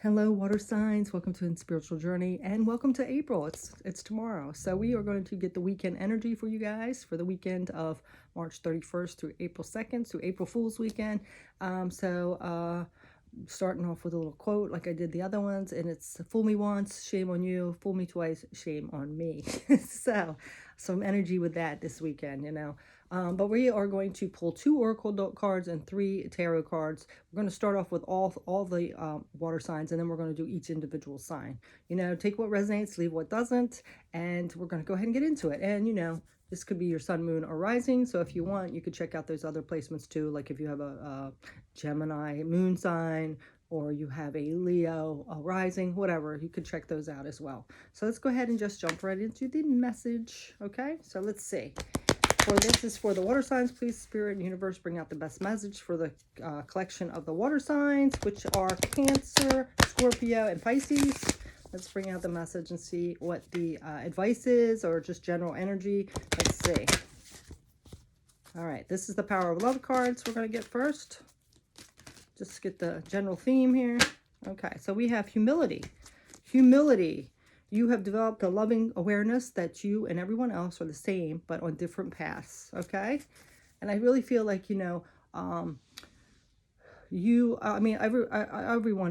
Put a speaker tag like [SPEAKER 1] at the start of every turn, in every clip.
[SPEAKER 1] Hello, water signs. Welcome to In Spiritual Journey, and welcome to April. It's tomorrow, so we are going to get the weekend energy for you guys for the weekend of March 31st through April 2nd, through April Fool's weekend. Starting off with a little quote like I did the other ones, and it's fool me once, shame on you, fool me twice, shame on me. So some energy with that this weekend. But we are going to pull 2 oracle cards and 3 tarot cards. We're going to start off with all the water signs, and then we're going to do each individual sign. Take what resonates, leave what doesn't, and we're going to go ahead and get into it. And this could be your sun, moon, or rising. So if you want, you could check out those other placements too. Like if you have a Gemini moon sign, or you have a Leo a rising, whatever, you could check those out as well. So let's go ahead and just jump right into the message. Okay, so let's see. This is for the water signs. Please, Spirit and Universe, bring out the best message for the collection of the water signs, which are Cancer, Scorpio, and Pisces. Let's bring out the message and see what the advice is, or just general energy. Let's see. All right, this is the Power of Love cards we're going to get first. Just get the general theme here. Okay, so we have humility. Humility. You have developed a loving awareness that you and everyone else are the same, but on different paths, okay? And I really feel like, everyone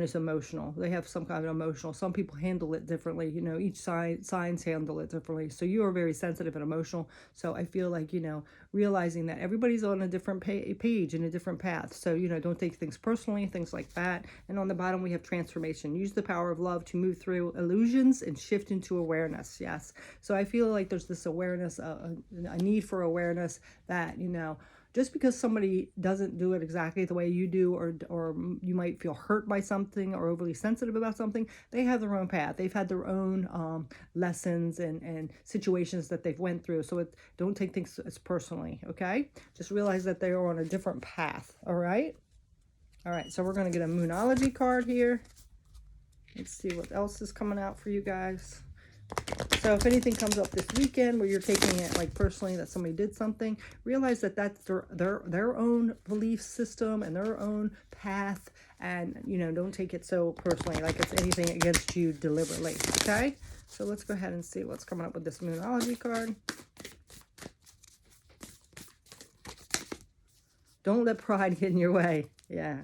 [SPEAKER 1] is emotional. They have some kind of emotional. Some people handle it differently. Each signs handle it differently. So you are very sensitive and emotional. So I feel like, realizing that everybody's on a different page and a different path. So, don't take things personally, things like that. And on the bottom, we have transformation. Use the power of love to move through illusions and shift into awareness. Yes. So I feel like there's this awareness, a need for awareness that, just because somebody doesn't do it exactly the way you do, or you might feel hurt by something or overly sensitive about something, they have their own path. They've had their own lessons and situations that they've went through. So don't take things as personally, okay? Just realize that they are on a different path, all right? All right, so we're going to get a Moonology card here. Let's see what else is coming out for you guys. So if anything comes up this weekend where you're taking it like personally that somebody did something, realize that that's their own belief system and their own path, and don't take it so personally like it's anything against you deliberately. Okay, so let's go ahead and see what's coming up with this Moonology card. Don't let pride get in your way. Yeah,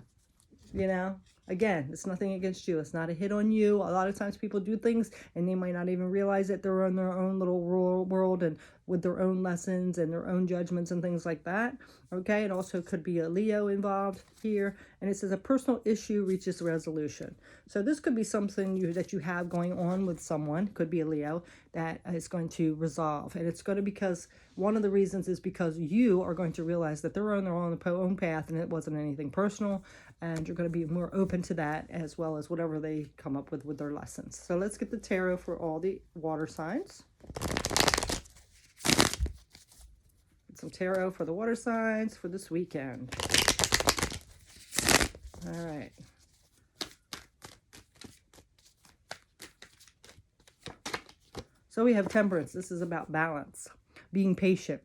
[SPEAKER 1] Again, it's nothing against you. It's not a hit on you. A lot of times people do things and they might not even realize that they're in their own little world and with their own lessons and their own judgments and things like that. Okay, it also could be a Leo involved here. And it says a personal issue reaches resolution. So this could be something that you have going on with someone. Could be a Leo that is going to resolve. And it's going to because one of the reasons is because you are going to realize that they're on their own path and it wasn't anything personal. And you're going to be more open to that, as well as whatever they come up with their lessons. So let's get the tarot for all the water signs. Get some tarot for the water signs for this weekend. All right. So we have Temperance. This is about balance, being patient.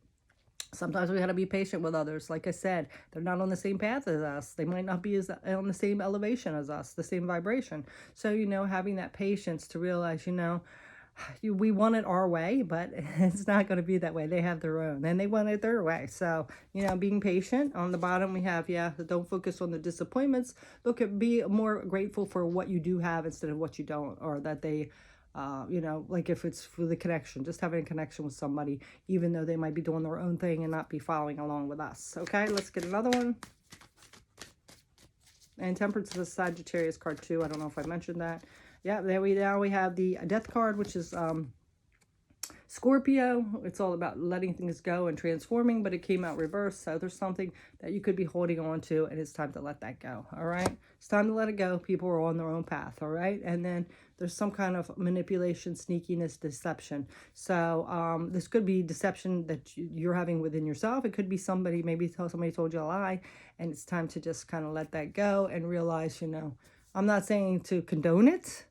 [SPEAKER 1] Sometimes we got to be patient with others. Like I said, they're not on the same path as us. They might not be on the same elevation as us, the same vibration. So, having that patience to realize, we want it our way, but it's not going to be that way. They have their own, and they want it their way. So, being patient. On the bottom, we have, don't focus on the disappointments. Be more grateful for what you do have instead of what you don't, or that they... like if it's for the connection, just having a connection with somebody, even though they might be doing their own thing and not be following along with us. Okay, let's get another one. And Temperance is a Sagittarius card too. I don't know if I mentioned that. Yeah, now we have the Death card, which is Scorpio. It's all about letting things go and transforming, but it came out reversed. So there's something that you could be holding on to, and it's time to let that go. All right, it's time to let it go. People are on their own path. All right, and then there's some kind of manipulation, sneakiness, deception. So this could be deception that you're having within yourself. It could be somebody, maybe somebody told you a lie, and it's time to just kind of let that go and realize, I'm not saying to condone it,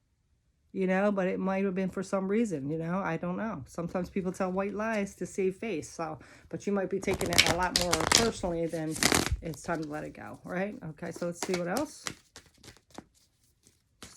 [SPEAKER 1] but it might have been for some reason, I don't know. Sometimes people tell white lies to save face. So, but you might be taking it a lot more personally than it's time to let it go, right? Okay, so let's see what else.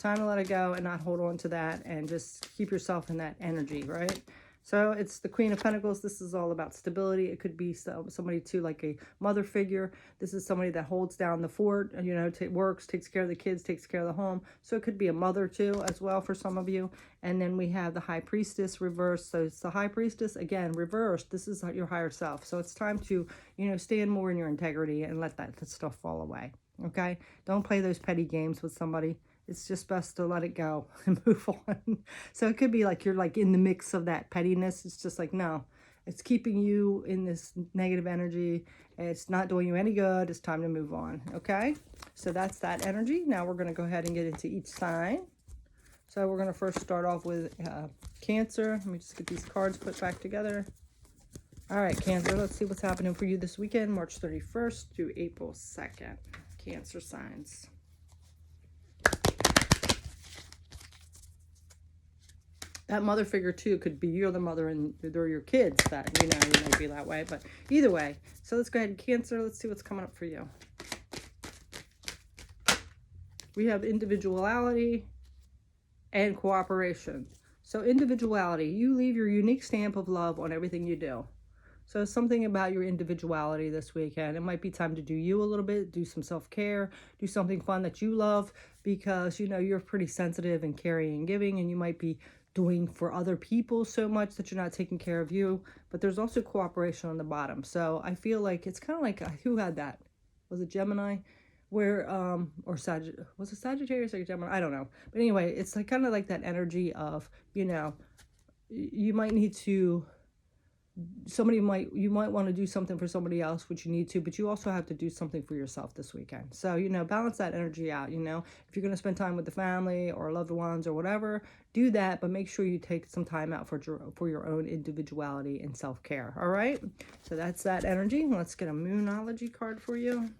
[SPEAKER 1] Time to let it go and not hold on to that, and just keep yourself in that energy, right? So it's the Queen of Pentacles. This is all about stability. It could be somebody too, like a mother figure. This is somebody that holds down the fort, you know, works, takes care of the kids, takes care of the home. So it could be a mother too as well for some of you. And then we have the High Priestess reversed. So it's the High Priestess, again, reversed. This is your higher self. So it's time to, you know, stand more in your integrity and let that stuff fall away. Okay? Don't play those petty games with somebody. It's just best to let it go and move on. So it could be like you're like in the mix of that pettiness. It's just like, no, it's keeping you in this negative energy. It's not doing you any good. It's time to move on. Okay. So that's that energy. Now we're going to go ahead and get into each sign. So we're going to first start off with Cancer. Let me just get these cards put back together. All right, Cancer, let's see what's happening for you this weekend, March 31st through April 2nd. Cancer signs. That mother figure too could be you're the mother and they're your kids that, you know, you might be that way. But either way, so let's go ahead and Cancer. Let's see what's coming up for you. We have individuality and cooperation. So individuality, you leave your unique stamp of love on everything you do. So something about your individuality this weekend. It might be time to do you a little bit, do some self-care, do something fun that you love, because, you know, you're pretty sensitive and caring and giving, and you might be doing for other people so much that you're not taking care of you. But there's also cooperation on the bottom. So I feel like it's kind of like, who had that? Was it Gemini? Where, or was it Sagittarius or Gemini? I don't know. But anyway, it's like kind of like that energy of, you know, you might need to, you might want to do something for somebody else, which you need to, but you also have to do something for yourself this weekend. So, you know, balance that energy out. You know, if you're going to spend time with the family or loved ones or whatever, do that, but make sure you take some time out for your own individuality and self-care. All right. So that's that energy. Let's get a Moonology card for you.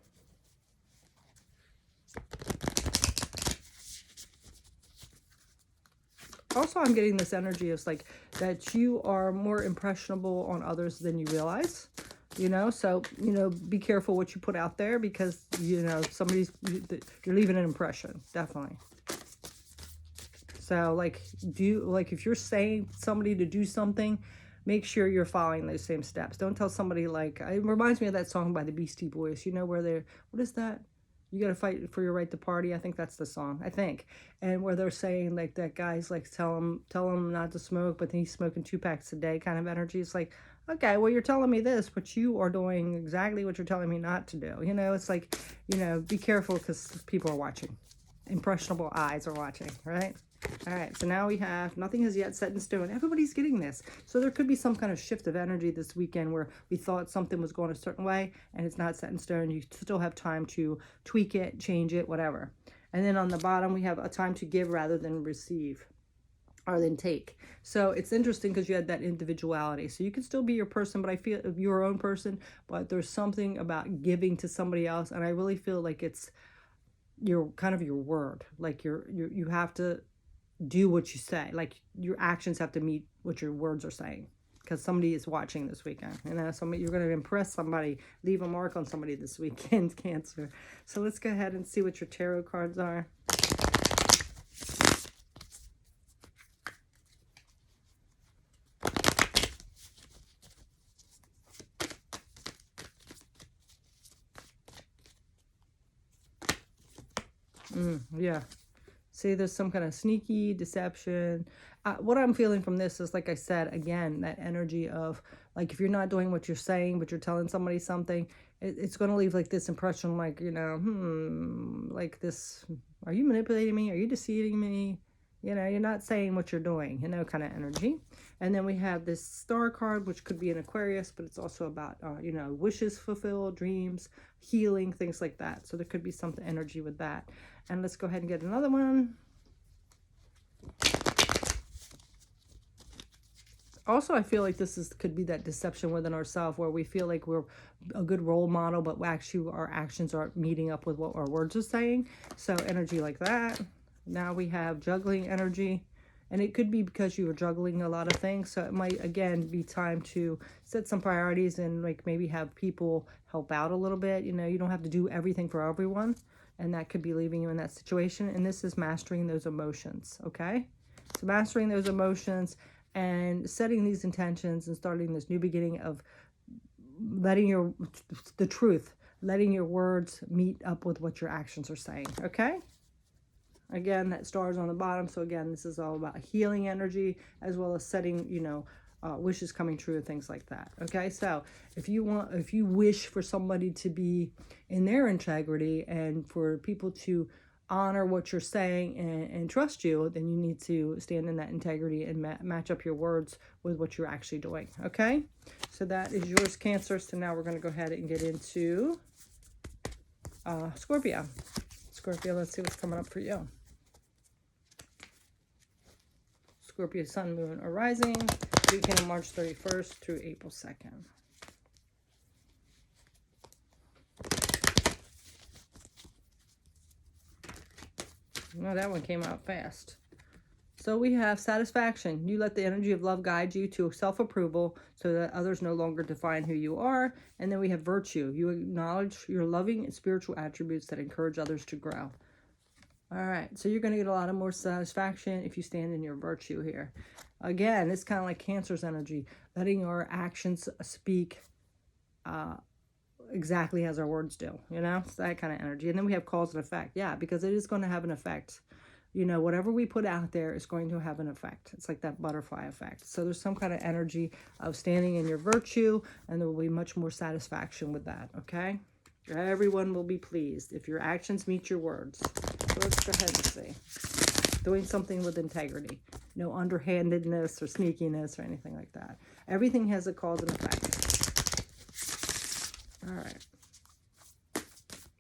[SPEAKER 1] Also, I'm getting this energy of like that you are more impressionable on others than you realize, you know, so, you know, be careful what you put out there, because, you know, you're leaving an impression, definitely. So like, if you're saying somebody to do something, make sure you're following those same steps. Don't tell somebody, like, it reminds me of that song by the Beastie Boys, you know, where what is that? You got to fight for your right to party. I think that's the song, I think. And where they're saying like that guy's like, tell him not to smoke, but then he's smoking 2 packs a day kind of energy. It's like, okay, well, you're telling me this, but you are doing exactly what you're telling me not to do. You know, it's like, you know, be careful, because people are watching. Impressionable eyes are watching, right? All right, so now we have nothing is yet set in stone. Everybody's getting this. So there could be some kind of shift of energy this weekend where we thought something was going a certain way and it's not set in stone. You still have time to tweak it, change it, whatever. And then on the bottom, we have a time to give rather than receive, or than take. So it's interesting because you had that individuality. So you can still be your person, but I feel your own person, but there's something about giving to somebody else. And I really feel like it's your kind of your word. Like you have to do what you say. Like your actions have to meet what your words are saying, because somebody is watching this weekend. You know, you're going to impress somebody, leave a mark on somebody this weekend, Cancer. So let's go ahead and see what your tarot cards are. Yeah. See, there's some kind of sneaky deception. What I'm feeling from this is, like I said, again, that energy of, like, if you're not doing what you're saying, but you're telling somebody something, it's going to leave, like, this impression, like, you know, like this, are you manipulating me? Are you deceiving me? You know, you're not saying what you're doing, you know, kind of energy. And then we have this Star card, which could be an Aquarius, but it's also about, you know, wishes fulfilled, dreams, healing, things like that. So there could be some energy with that. And let's go ahead and get another one. Also, I feel like could be that deception within ourselves, where we feel like we're a good role model, but actually our actions aren't meeting up with what our words are saying. So energy like that. Now we have juggling energy, and it could be because you were juggling a lot of things. So it might, again, be time to set some priorities and like maybe have people help out a little bit. You know, you don't have to do everything for everyone. and that could be leaving you in that situation. And this is mastering those emotions, okay? So mastering those emotions and setting these intentions and starting this new beginning of letting the truth, letting your words meet up with what your actions are saying, okay? Again, that star is on the bottom. So again, this is all about healing energy as well as setting, wishes coming true, things like that. Okay, so if you wish for somebody to be in their integrity and for people to honor what you're saying and trust you, then you need to stand in that integrity and match up your words with what you're actually doing. Okay, so that is yours, Cancer. So now we're going to go ahead and get into Scorpio. Scorpio, let's see what's coming up for you. Scorpio, Sun, Moon, or Rising, weekend of March 31st through April 2nd. No, that one came out fast. So we have satisfaction. You let the energy of love guide you to self-approval so that others no longer define who you are. And then we have virtue. You acknowledge your loving and spiritual attributes that encourage others to grow. All right, so you're going to get a lot of more satisfaction if you stand in your virtue here. Again, it's kind of like Cancer's energy, letting our actions speak exactly as our words do, it's that kind of energy. And then we have cause and effect. Yeah, because it is going to have an effect. Whatever we put out there is going to have an effect. It's like that butterfly effect. So there's some kind of energy of standing in your virtue, and there will be much more satisfaction with that, okay? Everyone will be pleased if your actions meet your words. So let's go ahead and see. Doing something with integrity. No underhandedness or sneakiness or anything like that. Everything has a cause and effect. All right.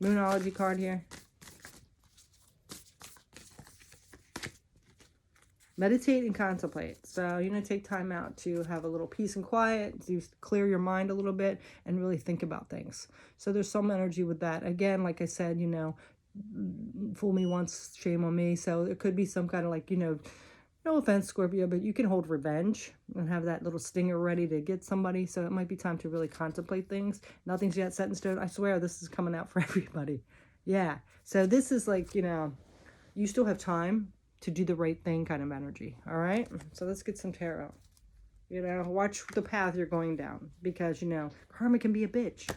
[SPEAKER 1] Moonology card here. Meditate and contemplate. So you're going to take time out to have a little peace and quiet, to clear your mind a little bit and really think about things. So there's some energy with that. Again, like I said, fool me once, shame on me. So it could be some kind of no offense, Scorpio, but you can hold revenge and have that little stinger ready to get somebody. So it might be time to really contemplate things. Nothing's yet set in stone. I swear this is coming out for everybody. Yeah. So this is you still have time to do the right thing kind of energy. All right. So let's get some tarot. Watch the path you're going down because, karma can be a bitch.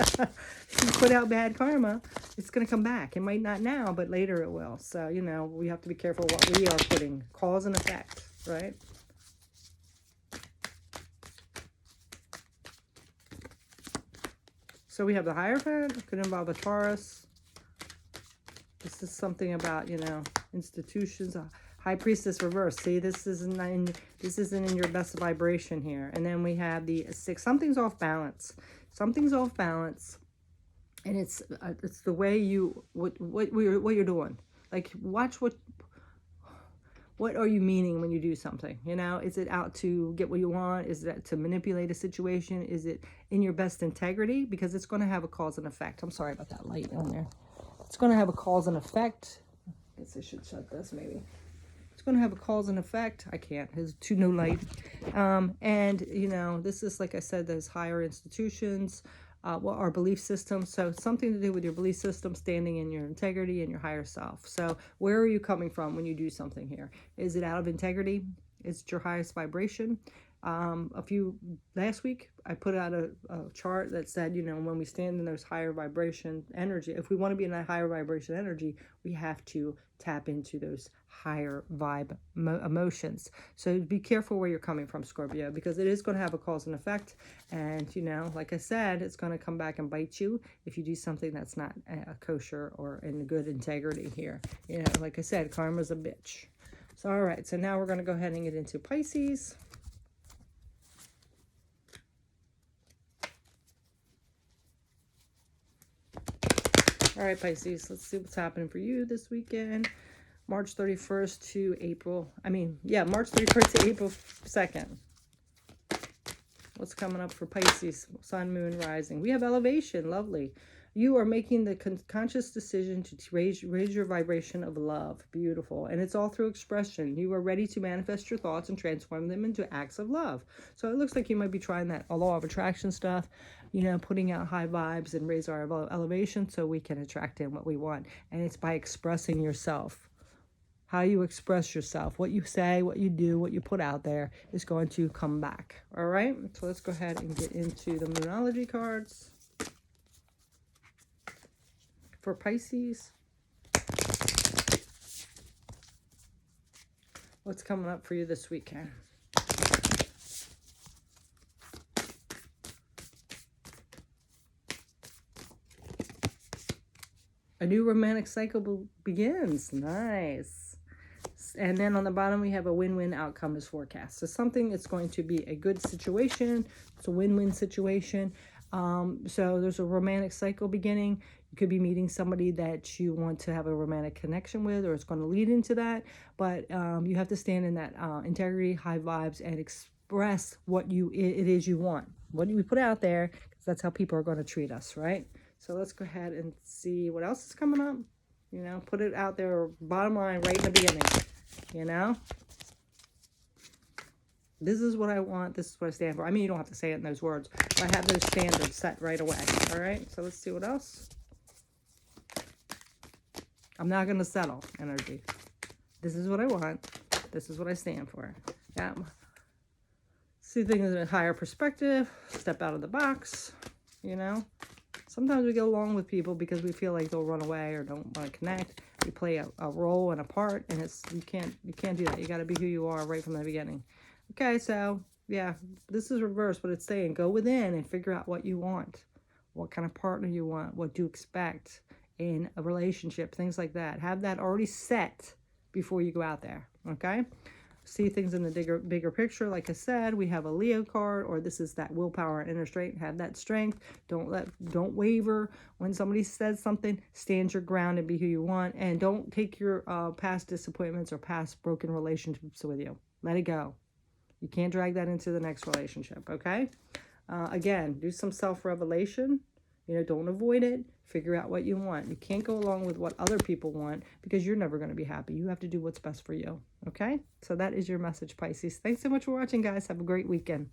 [SPEAKER 1] If you put out bad karma, it's going to come back. It might not now, but later it will. So, we have to be careful what we are putting. Cause and effect, right? So we have the Hierophant. Could involve a Taurus. This is something about, institutions. High Priestess reverse. See, this isn't in your best vibration here. And then we have the 6. Something's off balance. Something's off balance, and it's the way what you're doing. Watch what are you meaning when you do something? Is it out to get what you want? Is it to manipulate a situation? Is it in your best integrity? Because it's going to have a cause and effect. I'm sorry about that light on there. It's going to have a cause and effect. I guess I should shut this maybe. It's going to have a cause and effect. I can't. There's no light. And, this is, like I said, those higher institutions, our belief system. So something to do with your belief system, standing in your integrity and your higher self. So where are you coming from when you do something here? Is it out of integrity? Is it your highest vibration? Last week, I put out a chart that said, when we stand in those higher vibration energy, if we want to be in that higher vibration energy, we have to tap into those higher vibe emotions. So be careful where you're coming from, Scorpio, because it is going to have a cause and effect. And, like I said, it's going to come back and bite you if you do something that's not kosher or in good integrity here. Like I said, karma's a bitch. So, all right. So now we're going to go ahead and get into Pisces. All right, Pisces, let's see what's happening for you this weekend. March 31st to March 31st to April 2nd. What's coming up for Pisces? Sun, Moon, Rising. We have elevation. Lovely. You are making the conscious decision to raise your vibration of love. Beautiful. And it's all through expression. You are ready to manifest your thoughts and transform them into acts of love. So it looks like you might be trying that law of attraction stuff, you know, putting out high vibes and raise our elevation so we can attract in what we want. And it's by expressing yourself. How you express yourself, what you say, what you do, what you put out there is going to come back. All right. So let's go ahead and get into the Moonology cards for Pisces. What's coming up for you this weekend? A new romantic cycle begins. Nice. And then on the bottom, we have a win-win outcome is forecast. So something that's going to be a good situation. It's a win-win situation. So there's a romantic cycle beginning. You could be meeting somebody that you want to have a romantic connection with, or it's going to lead into that. But you have to stand in that integrity, high vibes, and express what it is you want. What do we put out there? Because that's how people are going to treat us, right? So let's go ahead and see what else is coming up. You know, put it out there, bottom line, right in the beginning. You know, this is what I want. This is what I stand for. I mean, you don't have to say it in those words, but I have those standards set right away. All right. So let's see what else. I'm not going to settle energy. This is what I want. This is what I stand for. Yeah. See things in a higher perspective. Step out of the box. You know, sometimes we get along with people because we feel like they'll run away or don't want to connect. You play a role and a part, and you can't do that. You got to be who you are right from the beginning. Okay, so yeah, this is reverse, but it's saying go within and figure out what you want, what kind of partner you want, what do you expect in a relationship, things like that. Have that already set before you go out there. Okay. See things in the bigger picture. Like I said, we have a Leo card, or this is that willpower and inner strength. Have that strength. Don't waver when somebody says something. Stand your ground and be who you want, and don't take your past disappointments or past broken relationships with you. Let it go. You can't drag that into the next relationship. Okay. Again, do some self-revelation. You know, don't avoid it. Figure out what you want. You can't go along with what other people want because you're never going to be happy. You have to do what's best for you. Okay? So that is your message, Pisces. Thanks so much for watching, guys. Have a great weekend.